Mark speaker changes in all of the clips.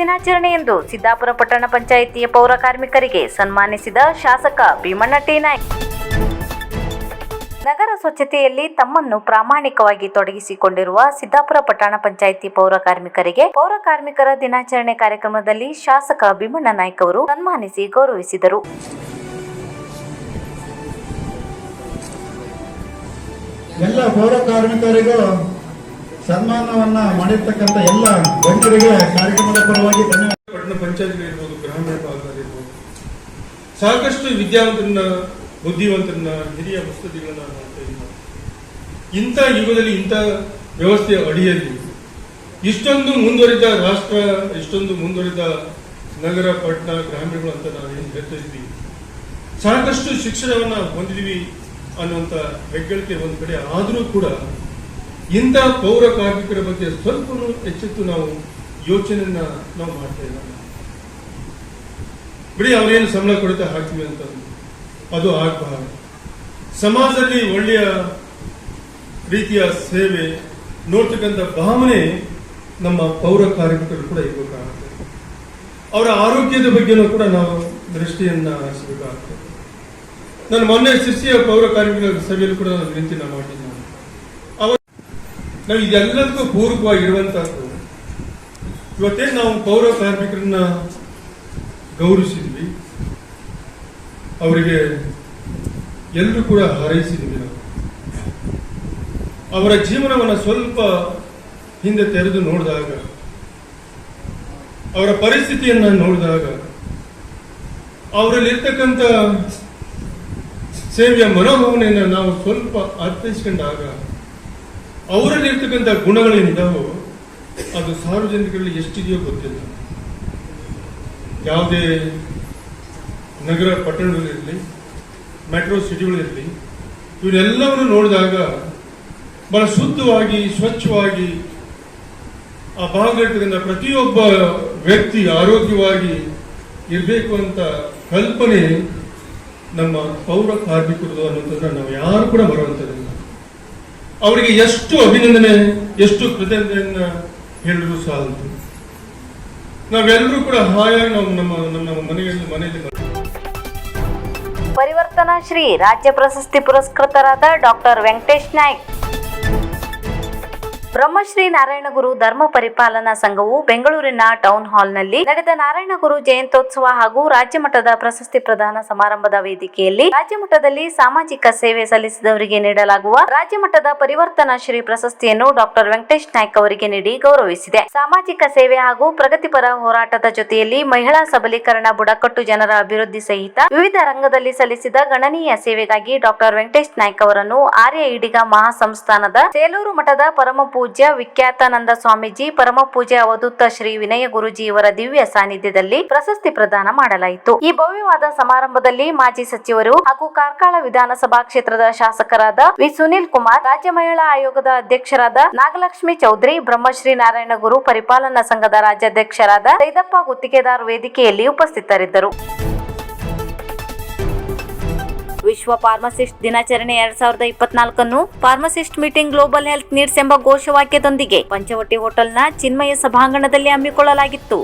Speaker 1: ದಿನಾಚರಣೆಯಂದು ಸಿದ್ದಾಪುರ ಪಟ್ಟಣ ಪಂಚಾಯಿತಿಯ ಪೌರ ಕಾರ್ಮಿಕರಿಗೆ ಸನ್ಮಾನಿಸಿದ ಶಾಸಕ ಭೀಮಣ್ಣ ಟಿ ನಾಯ್ಕ. ನಗರ ಸ್ವಚ್ಛತೆಯಲ್ಲಿ ತಮ್ಮನ್ನು ಪ್ರಾಮಾಣಿಕವಾಗಿ ತೊಡಗಿಸಿಕೊಂಡಿರುವ ಸಿದ್ದಾಪುರ ಪಟ್ಟಣ ಪಂಚಾಯಿತಿ ಪೌರ ಕಾರ್ಮಿಕರಿಗೆ ಪೌರ ಕಾರ್ಮಿಕರ ದಿನಾಚರಣೆ ಕಾರ್ಯಕ್ರಮದಲ್ಲಿ ಶಾಸಕ ಭೀಮಣ್ಣ ನಾಯ್ಕ ಅವರು ಸನ್ಮಾನಿಸಿ ಗೌರವಿಸಿದರು.
Speaker 2: ಎಲ್ಲ ಪೌರ ಕಾರ್ಮಿಕರಿಗೂ ಸನ್ಮಾನವನ್ನ ಮಾಡಿರ್ತಕ್ಕಂಥ ಎಲ್ಲ ಗಣ್ಯರಿಗೆ ಕಾರ್ಯಕ್ರಮದ ಪರವಾಗಿ ಧನ್ಯವಾದ.
Speaker 3: ಪಟ್ಟಣ ಪಂಚಾಯತ್ಗಳಿರ್ಬೋದು, ಗ್ರಾಮೀಣ ಭಾಗದಲ್ಲಿರ್ಬೋದು, ಸಾಕಷ್ಟು ವಿದ್ಯಾವಂತರನ್ನ, ಬುದ್ಧಿವಂತರನ್ನ, ಹಿರಿಯ ಮುತ್ಸದ್ದಿಗಳನ್ನ ನೋಡ್ತಾ ಇದ್ದೀವಿ. ಇಂಥ ಯುಗದಲ್ಲಿ, ಇಂಥ ವ್ಯವಸ್ಥೆಯ ಅಡಿಯಲ್ಲಿ ಇಷ್ಟೊಂದು ಮುಂದುವರಿದ ರಾಷ್ಟ್ರ, ಇಷ್ಟೊಂದು ಮುಂದುವರಿದ ನಗರ, ಪಟ್ಟಣ, ಗ್ರಾಮೀಣಗಳು ಅಂತ ನಾವು ಏನು ಹೇಳ್ತಾ ಇದ್ವಿ, ಸಾಕಷ್ಟು ಶಿಕ್ಷಣವನ್ನ ಹೊಂದಿದ್ವಿ ಅನ್ನುವಂಥ ಹೆಗ್ಗಳಿಕೆ ಒಂದು ಕಡೆ ಆದರೂ ಕೂಡ ಇಂಥ ಪೌರ ಕಾರ್ಮಿಕರ ಬಗ್ಗೆ ಸ್ವಲ್ಪ ಎಚ್ಚೆತ್ತು ನಾವು ಯೋಚನೆಯನ್ನ ನಾವು ಮಾಡ್ತಾ ಇಲ್ಲ. ಬಿಡಿ ಅವರೇನು ಸಂಬಳ ಕೊಡುತ್ತಾ ಹಾಕ್ತೀವಿ ಅಂತ ಅದು ಆಗಬಾರದು. ಸಮಾಜದಲ್ಲಿ ಒಳ್ಳೆಯ ರೀತಿಯ ಸೇವೆ ನೋಡ್ತಕ್ಕಂಥ ಭಾವನೆ ನಮ್ಮ ಪೌರ ಕಾರ್ಮಿಕರು ಕೂಡ ಇರಬೇಕಾಗುತ್ತೆ. ಅವರ ಆರೋಗ್ಯದ ಬಗ್ಗೆನೂ ಕೂಡ ನಾವು ದೃಷ್ಟಿಯನ್ನ ಹರಿಸಬೇಕಾಗ್ತದೆ. ನಾನು ಮೊನ್ನೆ ಶಿರ್ಸಿಯ ಪೌರ ಕಾರ್ಮಿಕರ ಸಭೆಯಲ್ಲಿ ಕೂಡ ನಾನು ವಿನಂತಿನ ಮಾಡಿದ್ದೀನಿ. ನಾವು ಇದೆಲ್ಲದಕ್ಕೂ ಪೂರಕವಾಗಿರುವಂತಹದ್ದು ಇವತ್ತೇನು ನಾವು ಪೌರ ಕಾರ್ಮಿಕರನ್ನ ಗೌರವಿಸಿದ್ವಿ, ಅವರಿಗೆ ಎಲ್ಲರೂ ಕೂಡ ಹಾರೈಸಿದ್ವಿ. ನಾವು ಅವರ ಜೀವನವನ್ನು ಸ್ವಲ್ಪ ಹಿಂದೆ ತೆರೆದು ನೋಡಿದಾಗ, ಅವರ ಪರಿಸ್ಥಿತಿಯನ್ನು ನೋಡಿದಾಗ, ಅವರಲ್ಲಿರ್ತಕ್ಕಂಥ ಸೇವೆಯ ಮನೋಭಾವನೆಯನ್ನು ನಾವು ಸ್ವಲ್ಪ ಅರ್ಥೈಸ್ಕೊಂಡಾಗ, ಅವರಲ್ಲಿರ್ತಕ್ಕಂಥ ಗುಣಗಳೇನಿದಾವೋ ಅದು ಸಾರ್ವಜನಿಕರಲ್ಲಿ ಎಷ್ಟಿದೆಯೋ ಗೊತ್ತಿಲ್ಲ. ಯಾವುದೇ ನಗರ ಪಟ್ಟಣಗಳಿರಲಿ, ಮೆಟ್ರೋ ಸಿಟಿಗಳಿರಲಿ, ಇವರೆಲ್ಲವನ್ನು ನೋಡಿದಾಗ ಬಹಳ ಶುದ್ಧವಾಗಿ, ಸ್ವಚ್ಛವಾಗಿ ಆ ಭಾಗದಲ್ಲಿರ್ತಕ್ಕಂಥ ಪ್ರತಿಯೊಬ್ಬ ವ್ಯಕ್ತಿ ಆರೋಗ್ಯವಾಗಿ ಇರಬೇಕು ಅಂತ ಕಲ್ಪನೆ ನಮ್ಮ ಪೌರ ಕಾರ್ಮಿಕರು ಅನ್ನೋದನ್ನ ನಾವು ಯಾರು ಕೂಡ ಬರುವಂಥದ್ದಿಲ್ಲ. ಅವರಿಗೆ ಎಷ್ಟು ಅಭಿನಂದನೆ, ಎಷ್ಟು ಕೃತಜ್ಞತೆಯನ್ನ ಹೇಳಿದ್ರು ಸಾಲದು. ನಾವೆಲ್ಲರೂ ಕೂಡ ಹಾಯಾಗಿ ನಾವು ನಮ್ಮ ಮನೆಯಲ್ಲಿ
Speaker 1: ಪರಿವರ್ತನಾ ಶ್ರೀ ರಾಜ್ಯ ಪ್ರಶಸ್ತಿ ಪುರಸ್ಕೃತರಾದ ಡಾಕ್ಟರ್ ವೆಂಕಟೇಶ್ ನಾಯ್ಕ್. ಬ್ರಹ್ಮಶ್ರೀ ನಾರಾಯಣಗುರು ಧರ್ಮ ಪರಿಪಾಲನಾ ಸಂಘವು ಬೆಂಗಳೂರಿನ ಟೌನ್ ಹಾಲ್ನಲ್ಲಿ ನಡೆದ ನಾರಾಯಣಗುರು ಜಯಂತ್ಯೋತ್ಸವ ಹಾಗೂ ರಾಜ್ಯ ಮಟ್ಟದ ಪ್ರಶಸ್ತಿ ಪ್ರದಾನ ಸಮಾರಂಭದ ವೇದಿಕೆಯಲ್ಲಿ ರಾಜ್ಯ ಮಟ್ಟದಲ್ಲಿ ಸಾಮಾಜಿಕ ಸೇವೆ ಸಲ್ಲಿಸಿದವರಿಗೆ ನೀಡಲಾಗುವ ರಾಜ್ಯ ಮಟ್ಟದ ಪರಿವರ್ತನಾ ಶ್ರೀ ಪ್ರಶಸ್ತಿಯನ್ನು ಡಾಕ್ಟರ್ ವೆಂಕಟೇಶ್ ನಾಯ್ಕ್ ಅವರಿಗೆ ನೀಡಿ ಗೌರವಿಸಿದೆ. ಸಾಮಾಜಿಕ ಸೇವೆ ಹಾಗೂ ಪ್ರಗತಿಪರ ಹೋರಾಟದ ಜೊತೆಯಲ್ಲಿ ಮಹಿಳಾ ಸಬಲೀಕರಣ, ಬುಡಕಟ್ಟು ಜನರ ಅಭಿವೃದ್ಧಿ ಸಹಿತ ವಿವಿಧ ರಂಗದಲ್ಲಿ ಸಲ್ಲಿಸಿದ ಗಣನೀಯ ಸೇವೆಗಾಗಿ ಡಾಕ್ಟರ್ ವೆಂಕಟೇಶ್ ನಾಯ್ಕ್ ಅವರನ್ನು ಆರ್ಯ ಈಡಿಗ ಮಹಾಸಂಸ್ಥಾನದ ಸೇಲೂರು ಮಠದ ಪರಮ ಪೂಜ್ಯ ವಿಖ್ಯಾತಾನಂದ ಸ್ವಾಮೀಜಿ, ಪರಮ ಪೂಜ್ಯ ಅವಧೂತ ಶ್ರೀ ವಿನಯ ಗುರುಜಿ ಇವರ ದಿವ್ಯ ಸಾನ್ನಿಧ್ಯದಲ್ಲಿ ಪ್ರಶಸ್ತಿ ಪ್ರದಾನ ಮಾಡಲಾಯಿತು. ಈ ಭವ್ಯವಾದ ಸಮಾರಂಭದಲ್ಲಿ ಮಾಜಿ ಸಚಿವರು ಹಾಗೂ ಕಾರ್ಕಳ ವಿಧಾನಸಭಾ ಕ್ಷೇತ್ರದ ಶಾಸಕರಾದ ವಿ ಸುನೀಲ್ ಕುಮಾರ್, ರಾಜ್ಯ ಮಹಿಳಾ ಆಯೋಗದ ಅಧ್ಯಕ್ಷರಾದ ನಾಗಲಕ್ಷ್ಮಿ ಚೌಧರಿ, ಬ್ರಹ್ಮಶ್ರೀ ನಾರಾಯಣಗುರು ಪರಿಪಾಲನಾ ಸಂಘದ ರಾಜ್ಯಾಧ್ಯಕ್ಷರಾದ ಸೈದಪ್ಪ ಗುತ್ತಿಗೆದಾರ್ ವೇದಿಕೆಯಲ್ಲಿ ಉಪಸ್ಥಿತರಿದ್ದರು. ವಿಶ್ವ ಫಾರ್ಮಸಿಸ್ಟ್ ದಿನಾಚರಣೆ 2024 pharmacist meeting global health needs ಎಂಬ ಘೋಷವಾಕ್ಯದೊಂದಿಗೆ ಪಂಚವಟಿ ಹೋಟೆಲ್ನ ಚಿನ್ಮಯ ಸಭಾಂಗಣದಲ್ಲಿ ಹಮ್ಮಿಕೊಳ್ಳಲಾಗಿತ್ತು.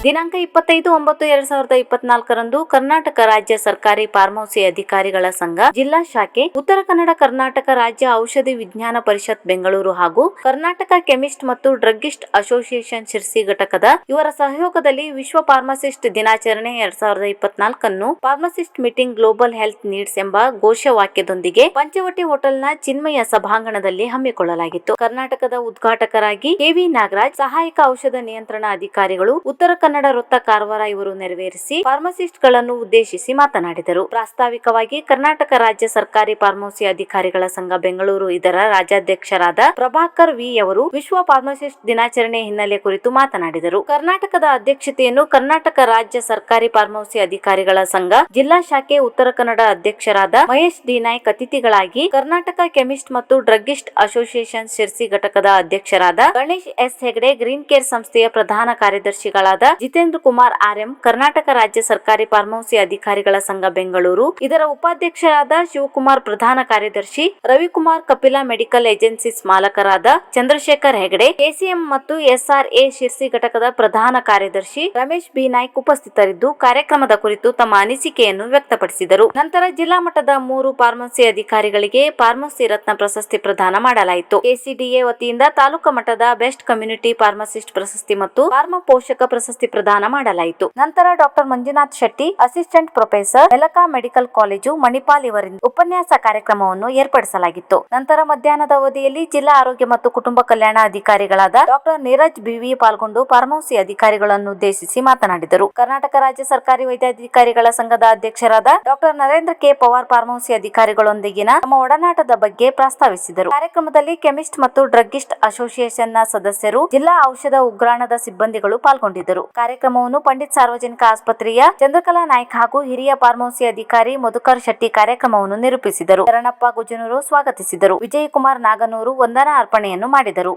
Speaker 1: ದಿನಾಂಕ 25/9/2024 ಕರ್ನಾಟಕ ರಾಜ್ಯ ಸರ್ಕಾರಿ ಫಾರ್ಮಸಿ ಅಧಿಕಾರಿಗಳ ಸಂಘ ಜಿಲ್ಲಾ ಶಾಖೆ, ಉತ್ತರ ಕನ್ನಡ ಕರ್ನಾಟಕ ರಾಜ್ಯ ಔಷಧಿ ವಿಜ್ಞಾನ ಪರಿಷತ್ ಬೆಂಗಳೂರು ಹಾಗೂ ಕರ್ನಾಟಕ ಕೆಮಿಸ್ಟ್ ಮತ್ತು ಡ್ರಗ್ಗಿಸ್ಟ್ ಅಸೋಸಿಯೇಷನ್ ಶಿರ್ಸಿ ಘಟಕದ ಇವರ ಸಹಯೋಗದಲ್ಲಿ ವಿಶ್ವ ಫಾರ್ಮಸಿಸ್ಟ್ ದಿನಾಚರಣೆ 2024 pharmacist meeting global health needs ಎಂಬ ಘೋಷವಾಕ್ಯದೊಂದಿಗೆ ಪಂಚವಟಿ ಹೋಟೆಲ್ನ ಚಿನ್ಮಯ ಸಭಾಂಗಣದಲ್ಲಿ ಹಮ್ಮಿಕೊಳ್ಳಲಾಗಿತ್ತು. ಕರ್ನಾಟಕದ ಉದ್ಘಾಟಕರಾಗಿ ಕೆವಿ ನಾಗರಾಜ್, ಸಹಾಯಕ ಔಷಧ ನಿಯಂತ್ರಣ ಅಧಿಕಾರಿಗಳು, ಉತ್ತರ ಕನ್ನಡ ವೃತ್ತ ಕಾರವಾರ ಇವರು ನೆರವೇರಿಸಿ ಫಾರ್ಮಸಿಸ್ಟ್ ಗಳನ್ನು ಉದ್ದೇಶಿಸಿ ಮಾತನಾಡಿದರು. ಪ್ರಾಸ್ತಾವಿಕವಾಗಿ ಕರ್ನಾಟಕ ರಾಜ್ಯ ಸರ್ಕಾರಿ ಫಾರ್ಮಸಿ ಅಧಿಕಾರಿಗಳ ಸಂಘ ಬೆಂಗಳೂರು ಇದರ ರಾಜ್ಯಾಧ್ಯಕ್ಷರಾದ ಪ್ರಭಾಕರ್ ವಿ ಅವರು ವಿಶ್ವ ಫಾರ್ಮಸಿಸ್ಟ್ ದಿನಾಚರಣೆ ಹಿನ್ನೆಲೆ ಕುರಿತು ಮಾತನಾಡಿದರು. ಕರ್ನಾಟಕದ ಅಧ್ಯಕ್ಷತೆಯನ್ನು ಕರ್ನಾಟಕ ರಾಜ್ಯ ಸರ್ಕಾರಿ ಫಾರ್ಮಸಿ ಅಧಿಕಾರಿಗಳ ಸಂಘ ಜಿಲ್ಲಾ ಶಾಖೆ ಉತ್ತರ ಕನ್ನಡ ಅಧ್ಯಕ್ಷರಾದ ಮಹೇಶ್ ಡಿ ನಾಯ್ಕ್ ಅತಿಥಿಗಳಾಗಿ, ಕರ್ನಾಟಕ ಕೆಮಿಸ್ಟ್ ಮತ್ತು ಡ್ರಗ್ಗಿಸ್ಟ್ ಅಸೋಸಿಯೇಷನ್ ಶಿರ್ಸಿ ಘಟಕದ ಅಧ್ಯಕ್ಷರಾದ Ganesh S Hegde, green care ಸಂಸ್ಥೆಯ ಪ್ರಧಾನ ಕಾರ್ಯದರ್ಶಿಗಳಾದ ಜಿತೇಂದ್ರ ಕುಮಾರ್ ಆರ್ಎಂ, ಕರ್ನಾಟಕ ರಾಜ್ಯ ಸರ್ಕಾರಿ ಫಾರ್ಮಸಿ ಅಧಿಕಾರಿಗಳ ಸಂಘ ಬೆಂಗಳೂರು, ಇದರ ಉಪಾಧ್ಯಕ್ಷರಾದ ಶಿವಕುಮಾರ್, ಪ್ರಧಾನ ಕಾರ್ಯದರ್ಶಿ ರವಿಕುಮಾರ್, ಕಪಿಲಾ ಮೆಡಿಕಲ್ ಏಜೆನ್ಸೀಸ್ ಮಾಲಕರಾದ ಚಂದ್ರಶೇಖರ್ ಹೆಗಡೆ, ಕೆಸಿಎಂ ಮತ್ತು ಎಸ್ಆರ್ಎ ಶಿರ್ಸಿ ಘಟಕದ ಪ್ರಧಾನ ಕಾರ್ಯದರ್ಶಿ ರಮೇಶ್ ಬಿ ನಾಯ್ಕ್ ಉಪಸ್ಥಿತರಿದ್ದು ಕಾರ್ಯಕ್ರಮದ ಕುರಿತು ತಮ್ಮ ಅನಿಸಿಕೆಯನ್ನು ವ್ಯಕ್ತಪಡಿಸಿದರು. ನಂತರ ಜಿಲ್ಲಾ ಮಟ್ಟದ 3 ಫಾರ್ಮಸಿ ಅಧಿಕಾರಿಗಳಿಗೆ ಫಾರ್ಮಸಿ ರತ್ನ ಪ್ರಶಸ್ತಿ ಪ್ರದಾನ ಮಾಡಲಾಯಿತು. ಕೆಸಿಡಿಎ ವತಿಯಿಂದ ತಾಲೂಕು ಮಟ್ಟದ ಬೆಸ್ಟ್ ಕಮ್ಯುನಿಟಿ ಫಾರ್ಮಸಿಸ್ಟ್ ಪ್ರಶಸ್ತಿ ಮತ್ತು ಫಾರ್ಮಾ ಪೋಷಕ ಪ್ರಶಸ್ತಿ ಪ್ರದಾನ ಮಾಡಲಾಯಿತು. ನಂತರ doctor Manjunath Shetty, assistant professor, Melaka Medical College, Manipal ಇವರಿಂದ ಉಪನ್ಯಾಸ ಕಾರ್ಯಕ್ರಮವನ್ನು ಏರ್ಪಡಿಸಲಾಗಿತ್ತು. ನಂತರ ಮಧ್ಯಾಹ್ನದ ಅವಧಿಯಲ್ಲಿ ಜಿಲ್ಲಾ ಆರೋಗ್ಯ ಮತ್ತು ಕುಟುಂಬ ಕಲ್ಯಾಣ ಅಧಿಕಾರಿಗಳಾದ ಡಾಕ್ಟರ್ ನೀರಜ್ ಬಿವಿ ಪಾಲ್ಗೊಂಡು ಫಾರ್ಮಸಿ ಅಧಿಕಾರಿಗಳನ್ನು ಉದ್ದೇಶಿಸಿ ಮಾತನಾಡಿದರು. ಕರ್ನಾಟಕ ರಾಜ್ಯ ಸರ್ಕಾರಿ ವೈದ್ಯಾಧಿಕಾರಿಗಳ ಸಂಘದ ಅಧ್ಯಕ್ಷರಾದ doctor Narendra K Pawar pharmacy ಅಧಿಕಾರಿಗಳೊಂದಿಗಿನ ತಮ್ಮ ಒಡನಾಟದ ಬಗ್ಗೆ ಪ್ರಸ್ತಾವಿಸಿದರು. ಕಾರ್ಯಕ್ರಮದಲ್ಲಿ ಕೆಮಿಸ್ಟ್ ಮತ್ತು ಡ್ರಗ್ಗಿಸ್ಟ್ ಅಸೋಸಿಯೇಷನ್ ನ ಸದಸ್ಯರು, ಜಿಲ್ಲಾ ಔಷಧ ಉಗ್ರಾಣದ ಸಿಬ್ಬಂದಿಗಳು ಪಾಲ್ಗೊಂಡಿದ್ದರು. ಕಾರ್ಯಕ್ರಮವನ್ನು ಪಂಡಿತ್ ಸಾರ್ವಜನಿಕ ಆಸ್ಪತ್ರೆಯ ಚಂದ್ರಕಲಾ ನಾಯ್ಕ್ ಹಾಗೂ ಹಿರಿಯ ಫಾರ್ಮಸಿ ಅಧಿಕಾರಿ ಮಧುಕರ್ ಶೆಟ್ಟಿ ಕಾರ್ಯಕ್ರಮವನ್ನು ನಿರೂಪಿಸಿದರು. ಶರಣಪ್ಪ ಗುಜನೂರು ಸ್ವಾಗತಿಸಿದರು. ವಿಜಯಕುಮಾರ್ ನಾಗನೂರು ವಂದನಾ ಅರ್ಪಣೆಯನ್ನು ಮಾಡಿದರು.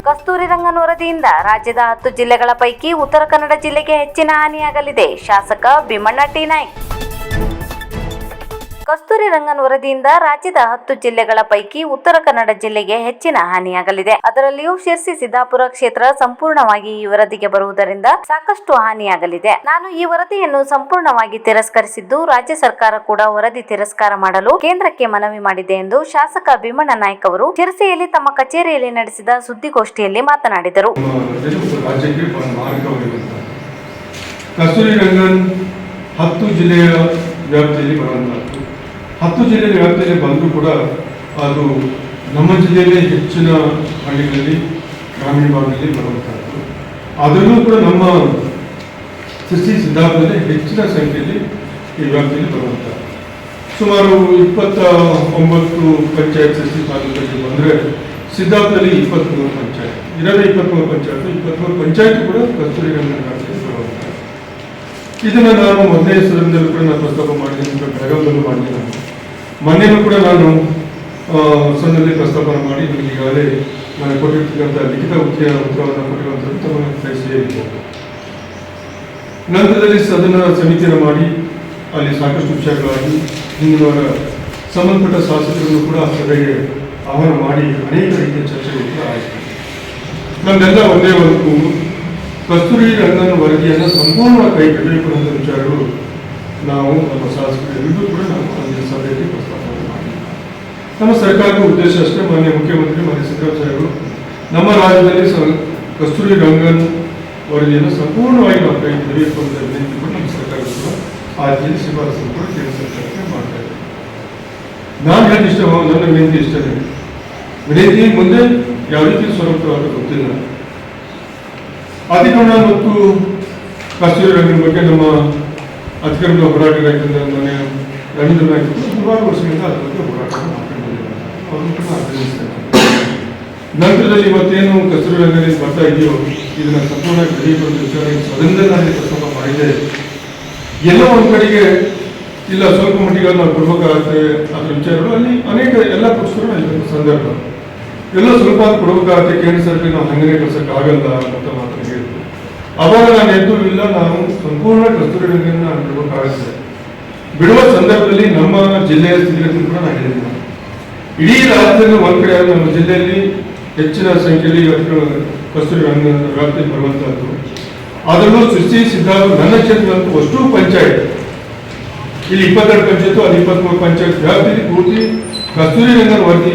Speaker 1: ಕಸ್ತೂರಿ ರಂಗನ್ ವರದಿಯಿಂದ ರಾಜ್ಯದ 10 ಜಿಲ್ಲೆಗಳ ಪೈಕಿ ಉತ್ತರ ಕನ್ನಡ ಜಿಲ್ಲೆಗೆ ಹೆಚ್ಚಿನ ಹಾನಿಯಾಗಲಿದೆ, ಶಾಸಕ ಭೀಮಣ್ಣ ಟಿ ನಾಯ್ಕ್. ಕಸ್ತೂರಿ ರಂಗನ್ ವರದಿಯಿಂದ ರಾಜ್ಯದ 10 ಜಿಲ್ಲೆಗಳ ಪೈಕಿ ಉತ್ತರ ಕನ್ನಡ ಜಿಲ್ಲೆಗೆ ಹೆಚ್ಚಿನ ಹಾನಿಯಾಗಲಿದೆ. ಅದರಲ್ಲಿಯೂ ಶಿರ್ಸಿ ಸಿದ್ದಾಪುರ ಕ್ಷೇತ್ರ ಸಂಪೂರ್ಣವಾಗಿ ಈ ವರದಿಗೆ ಬರುವುದರಿಂದ ಸಾಕಷ್ಟು ಹಾನಿಯಾಗಲಿದೆ. ನಾನು ಈ ವರದಿಯನ್ನು ಸಂಪೂರ್ಣವಾಗಿ ತಿರಸ್ಕರಿಸಿದ್ದು, ರಾಜ್ಯ ಸರ್ಕಾರ ಕೂಡ ವರದಿ ತಿರಸ್ಕಾರ ಮಾಡಲು ಕೇಂದ್ರಕ್ಕೆ ಮನವಿ ಮಾಡಿದೆ ಎಂದು ಶಾಸಕ ಭೀಮಣ್ಣ ನಾಯ್ಕ್ ಅವರು ಶಿರ್ಸಿಯಲ್ಲಿ ತಮ್ಮ ಕಚೇರಿಯಲ್ಲಿ ನಡೆಸಿದ ಸುದ್ದಿಗೋಷ್ಠಿಯಲ್ಲಿ ಮಾತನಾಡಿದರು.
Speaker 3: ಕಸ್ತೂರಿ ರಂಗನ್ 10 ಜಿಲ್ಲೆಯ ವ್ಯಾಪ್ತಿಯಲ್ಲಿ ಬರುವಂತಹದ್ದು. 10 ಜಿಲ್ಲೆಯ ವ್ಯಾಪ್ತಿಯಲ್ಲಿ ಬಂದರೂ ಕೂಡ ಅದು ನಮ್ಮ ಜಿಲ್ಲೆಯಲ್ಲೇ ಹೆಚ್ಚಿನ ಹಳ್ಳಿಗಳಲ್ಲಿ, ಗ್ರಾಮೀಣ ಭಾಗದಲ್ಲಿ ಬರುವಂತಹದ್ದು. ಅದರಲ್ಲೂ ಕೂಡ ನಮ್ಮ ಶಿರ್ಸಿ ಸಿದ್ದಾಪುರದಲ್ಲಿ ಹೆಚ್ಚಿನ ಸಂಖ್ಯೆಯಲ್ಲಿ ಈ ವ್ಯಾಪ್ತಿಯಲ್ಲಿ ಬರುವಂಥದ್ದು. ಸುಮಾರು 29 ಪಂಚಾಯತ್ ಶಿರ್ಸಿ ತಾಲೂಕಲ್ಲಿ ಬಂದರೆ ಸಿದ್ದಾಪುರದಲ್ಲಿ 23 ಪಂಚಾಯತ್ ಇರೋದೇ 23 ಪಂಚಾಯತ್ 23 ಪಂಚಾಯತ್ ಕೂಡ ಕಸ್ತೂರಿ ರಂಗನ್ ವ್ಯಾಪ್ತಿಯಲ್ಲಿ ಬರುವಂಥದ್ದು. ಇದನ್ನು ನಾನು ಮೊದಲನೇ ಸದನದಲ್ಲೂ ಕೂಡ ನಾನು ಪ್ರಸ್ತಾಪ ಮಾಡಿದ್ದೀನಿ, ಬೆಳಗಾವಿಯಲ್ಲೂ ಮಾಡಿದ್ದೀನಿ. ಮೊನ್ನೆಯೂ ಕೂಡ ನಾನು ಸದನದಲ್ಲಿ ಪ್ರಸ್ತಾಪ ಮಾಡಿ ನಿಮಗೆ ಈಗಾಗಲೇ ನಾನು ಕೊಟ್ಟಿರ್ತಕ್ಕಂಥ ಲಿಖಿತ ಉತ್ತರವನ್ನು ಕೊಟ್ಟಿರುವಂಥದ್ದು ತಮ್ಮ ಕೈಸಿಯಲ್ಲಿರ್ಬೋದು. ನಂತರದಲ್ಲಿ ಸದನ ಸಮಿತಿಯನ್ನು ಮಾಡಿ ಅಲ್ಲಿ ಸಾಕಷ್ಟು ವಿಷಯಗಳಾಗಿ ಹಿಂದಿನ ವಾರ ಸಂಬಂಧಪಟ್ಟ ಶಾಸಕರನ್ನು ಕೂಡ ಸಭೆಗೆ ಆಹ್ವಾನ ಮಾಡಿ ಅನೇಕ ರೀತಿಯ ಚರ್ಚೆಗಳು ಕೂಡ ಆಯಿತು. ನಮ್ಮೆಲ್ಲ ಒಂದೇ ಒಂದು ಕಸ್ತೂರಿ ರಂಗನ್ ವರದಿಯನ್ನು ಸಂಪೂರ್ಣವಾಗಿ ಕೈ ಬಿಡಬೇಕು ವಿಚಾರಗಳು ನಾವು ನಮ್ಮ ಶಾಸಕರಿಗೂ ಕೂಡ ನಾವು ಅಲ್ಲಿ ಸಭೆಯಲ್ಲಿ ಪ್ರಸ್ತಾಪ ಮಾಡಿದ್ದೀವಿ. ನಮ್ಮ ಸರ್ಕಾರದ ಉದ್ದೇಶ ಅಷ್ಟೇ, ಮಾನ್ಯ ಮುಖ್ಯಮಂತ್ರಿ ಮಾನ್ಯ ಸಿದ್ದರಾಮಯ್ಯವರು ನಮ್ಮ ರಾಜ್ಯದಲ್ಲಿ ಕಸ್ತೂರಿ ರಂಗನ್ ವರದಿಯನ್ನು ಸಂಪೂರ್ಣವಾಗಿ ನಾವು ಕೈ ಬಿಡಬೇಕು ಅಂತ ವಿನಂತಿ ಕೂಡ ನಮ್ಮ ಸರ್ಕಾರ ಕೂಡ ಆ ರೀತಿಯಲ್ಲಿ ಶಿಫಾರಸನ್ನು ಕೂಡ ಕೇಂದ್ರ ಸರ್ಕಾರಕ್ಕೆ ಮಾಡ್ತಾ ಇದ್ದಾರೆ. ನಾನು ಹೇಳಿ ಇಷ್ಟ, ನನ್ನ ವಿನಂತಿ ಇಷ್ಟನೇ, ವಿನಂತಿ ಮುಂದೆ ಯಾವ ರೀತಿ ಸ್ವರೂಪವಾದ ಗೊತ್ತಿಲ್ಲ. ಅತಿಕ್ರಮಣ ಮತ್ತು ಕಸ್ತೂರಿ ರಂಗನ್ ಬಗ್ಗೆ ನಮ್ಮ ಅತಿಕ್ರಮಣ ಹೋರಾಟಗಾರರಿಂದ ಮನೆ ರವೀಂದ್ರ ನಾಯ್ಕ ಹಲವಾರು ವರ್ಷಗಳಿಂದ ಅದ್ರ ಬಗ್ಗೆ ಹೋರಾಟ ಮಾಡ್ಕೊಂಡಿದ್ದಾರೆ. ಅವ್ರನ್ನ ಕೂಡ ಅಭಿನಂದಿಸ್ತೇನೆ. ನಂತರದಲ್ಲಿ ಇವತ್ತೇನು ಕಸ್ತೂರಿ ರಂಗನ್ ಬರ್ತಾ ಇದೆಯೋ ಇದನ್ನ ಸಂಪೂರ್ಣ ಗಡಿಗೊಂಡು ವಿಚಾರ ಸದನದಲ್ಲಿ ಪ್ರಸ್ತಾಪ ಮಾಡಿದೆ. ಎಲ್ಲೋ ಒಂದು ಕಡೆಗೆ ಇಲ್ಲ ಸ್ವಲ್ಪ ಮಟ್ಟಿಗೆ ನಾವು ಕೊಡ್ಬೇಕಾಗತ್ತೆ ಅದ್ರ ವಿಚಾರಗಳು ಅಲ್ಲಿ ಅನೇಕ ಎಲ್ಲ ಪಕ್ಷಗಳು ಅಲ್ಲಿ ಸಂದರ್ಭ ಎಲ್ಲ ಸ್ವಲ್ಪ ಕೊಡಬೇಕಾಗತ್ತೆ. ಕೇಂದ್ರ ಸರ್ಕಾರ ನಾವು ಹಂಗನೇ ಕಳ್ಸಕ್ಕೆ ಆಗಲ್ಲ ಅಂತ ಮಾತ್ರ ಹೇಳಿದ್ರು. ಅವಾಗ ನಾನು ಎದ್ದು ಇಲ್ಲ, ನಾವು ಸಂಪೂರ್ಣ ಕಸ್ತೂರಿ ರಂಗನ್ ಬಿಡಬೇಕಾಗುತ್ತೆ. ಬಿಡುವ ಸಂದರ್ಭದಲ್ಲಿ ನಮ್ಮ ಜಿಲ್ಲೆಯ ಸ್ಥಿತಿಗತಿ ಕೂಡ ನಾನು ಹೇಳಿದ್ದೀನಿ. ಇಡೀ ರಾಜ್ಯದಲ್ಲಿ ಒಂದ್ ಕಡೆ ನಮ್ಮ ಜಿಲ್ಲೆಯಲ್ಲಿ ಹೆಚ್ಚಿನ ಸಂಖ್ಯೆಯಲ್ಲಿ ಕಸ್ತೂರಿ ರಂಗನ್ ವ್ಯಾಪ್ತಿ ಬರುವಂತಹದ್ದು. ಅದರಲ್ಲೂ ಶಿರ್ಸಿ ಸಿದ್ದಾಪುರ ನನ್ನ ಕ್ಷೇತ್ರದಂತೂ ಅಷ್ಟು ಪಂಚಾಯತ್, ಇಲ್ಲಿ 22 ಪಂಚಾಯತ್, ಅಲ್ಲಿ 23 ಪಂಚಾಯತ್ ವ್ಯಾಪ್ತಿಯಲ್ಲಿ ಪೂರ್ತಿ ಕಸ್ತೂರಿ ರಂಗನ್ ವರದಿ